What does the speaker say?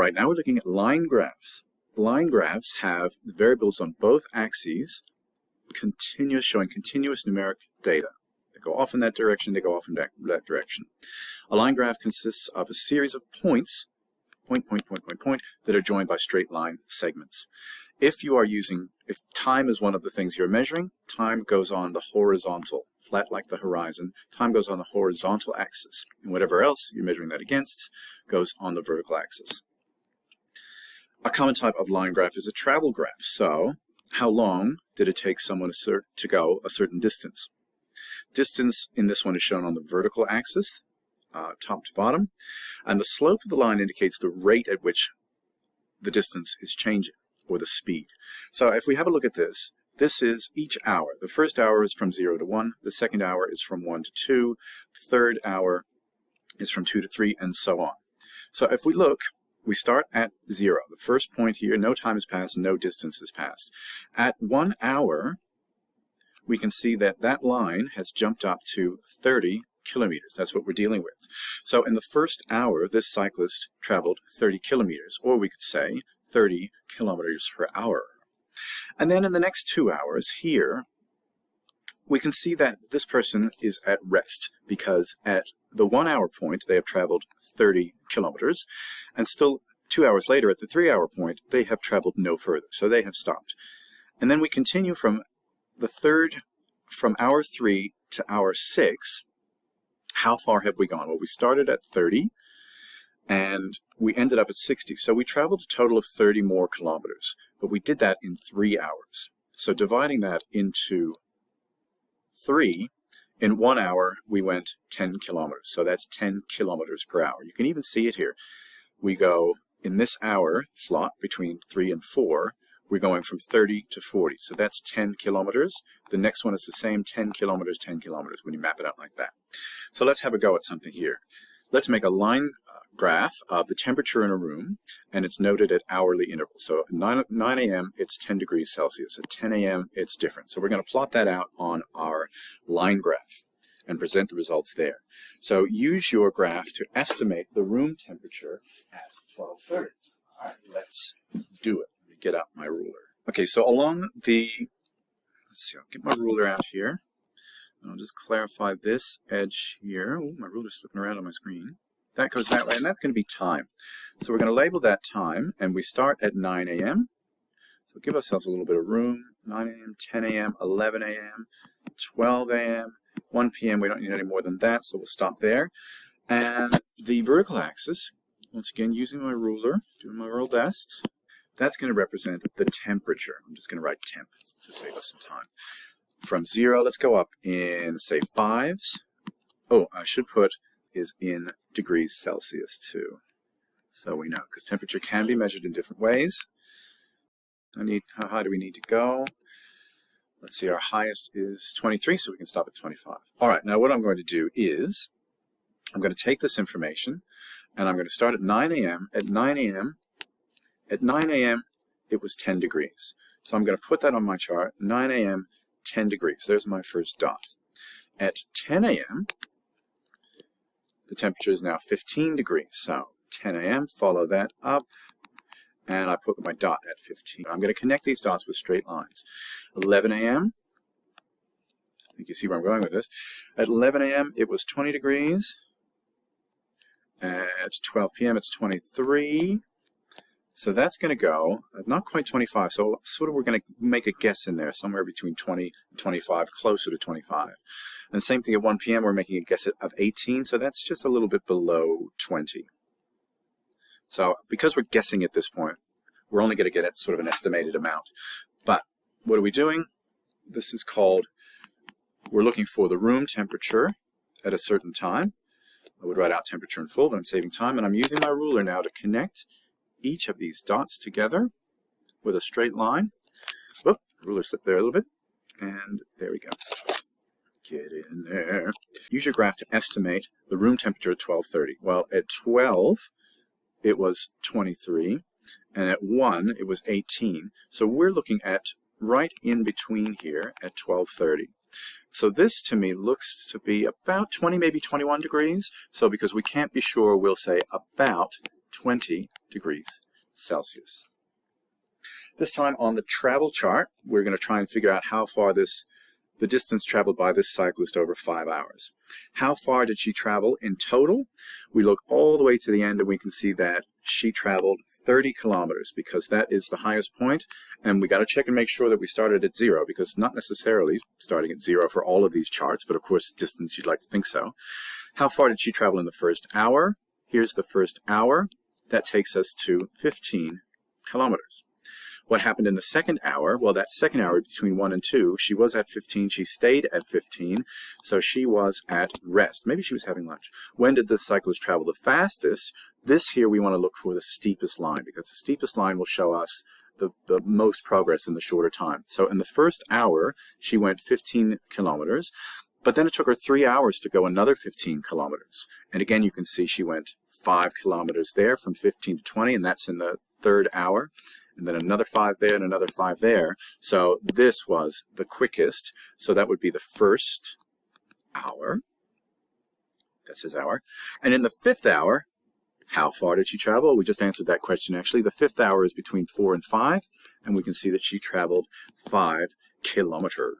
right, now we're looking at line graphs. Line graphs have variables on both axes, showing continuous numeric data. They go off in that direction, they go off in that direction. A line graph consists of a series of points, that are joined by straight line segments. If time is one of the things you're measuring, time goes on the horizontal, flat like the horizon. Time goes on the horizontal axis, and whatever else you're measuring that against goes on the vertical axis. A common type of line graph is a travel graph. So, how long did it take someone to go a certain distance? Distance in this one is shown on the vertical axis, top to bottom, and the slope of the line indicates the rate at which the distance is changing, or the speed. So if we have a look at this, this is each hour. The first hour is from 0 to 1, the second hour is from 1 to 2, the third hour is from 2 to 3, and so on. So if we look, we start at 0. The first point here, no time has passed, no distance has passed. At 1 hour, we can see that that line has jumped up to 30 kilometers. That's what we're dealing with. So in the first hour, this cyclist traveled 30 kilometers, or we could say 30 kilometers per hour. And then in the next 2 hours here, we can see that this person is at rest, because at the 1 hour point, they have traveled 30 kilometers, and still 2 hours later, at the 3 hour point, they have traveled no further, so they have stopped. And then we continue from hour 3 to hour 6. How far have we gone? Well, we started at 30, and we ended up at 60. So we traveled a total of 30 more kilometers, but we did that in 3 hours. So dividing that into 3, in 1 hour, we went 10 kilometers. So that's 10 kilometers per hour. You can even see it here. We go, in this hour slot, between 3 and 4, we're going from 30 to 40. So that's 10 kilometers. The next one is the same, 10 kilometers, 10 kilometers, when you map it out like that. So let's have a go at something here. Let's make a line graph of the temperature in a room, and it's noted at hourly intervals. So at 9 a.m., it's 10 degrees Celsius. At 10 a.m., it's different. So we're going to plot that out on our line graph and present the results there. So use your graph to estimate the room temperature at 12:30. All right, let's do it. Let me get out my ruler. Okay, so along the, let's see, I'll get my ruler out here. And I'll just clarify this edge here. Oh, my ruler's slipping around on my screen. That goes that way, and that's going to be time. So we're going to label that time, and we start at 9 a.m. So give ourselves a little bit of room. 9 a.m., 10 a.m., 11 a.m., 12 a.m., 1 p.m. We don't need any more than that, so we'll stop there. And the vertical axis, once again, using my ruler, doing my real best, that's going to represent the temperature. I'm just going to write temp to save us some time. From 0, let's go up in, say, 5s. Oh, I should put is in degrees Celsius too, so we know, because temperature can be measured in different ways. How high do we need to go? Let's see, our highest is 23, so we can stop at 25. All right, now what I'm going to do is I'm going to take this information, and I'm going to start at 9 a.m. At 9 a.m., it was 10 degrees. So I'm going to put that on my chart, 9 a.m., 10 degrees. There's my first dot. At 10 a.m., the temperature is now 15 degrees. So 10 a.m., follow that up, and I put my dot at 15. I'm going to connect these dots with straight lines. 11 a.m., I think you see where I'm going with this. At 11 a.m., it was 20 degrees. At 12 p.m., it's 23. So that's going to go, not quite 25, so sort of we're going to make a guess in there, somewhere between 20 and 25, closer to 25. And the same thing at 1 p.m., we're making a guess of 18, so that's just a little bit below 20. So because we're guessing at this point, we're only going to get at sort of an estimated amount. But what are we doing? This is called, we're looking for the room temperature at a certain time. I would write out temperature in full, but I'm saving time, and I'm using my ruler now to connect each of these dots together with a straight line. Whoop, ruler slipped there a little bit, and there we go. Get in there. Use your graph to estimate the room temperature at 12:30. Well, at 12, it was 23, and at 1, it was 18. So we're looking at right in between here at 12:30. So this to me looks to be about 20, maybe 21 degrees. So because we can't be sure, we'll say about 20 degrees Celsius. This time on the travel chart, we're going to try and figure out how far the distance traveled by this cyclist over 5 hours. How far did she travel in total? We look all the way to the end and we can see that she traveled 30 kilometers because that is the highest point. And we got to check and make sure that we started at 0, because not necessarily starting at 0 for all of these charts, but of course distance you'd like to think so. How far did she travel in the first hour? Here's the first hour. That takes us to 15 kilometers. What happened in the second hour? Well, that second hour between 1 and 2, she was at 15, she stayed at 15, so she was at rest. Maybe she was having lunch. When did the cyclist travel the fastest? This here we want to look for the steepest line, because the steepest line will show us the most progress in the shorter time. So in the first hour, she went 15 kilometers, but then it took her 3 hours to go another 15 kilometers. And again, you can see she went 5 kilometers there from 15 to 20, and that's in the third hour. And then another 5 there and another 5 there. So this was the quickest. So that would be the first hour. That's his hour. And in the fifth hour, how far did she travel? We just answered that question, actually. The fifth hour is between 4 and 5, and we can see that she traveled 5 kilometers.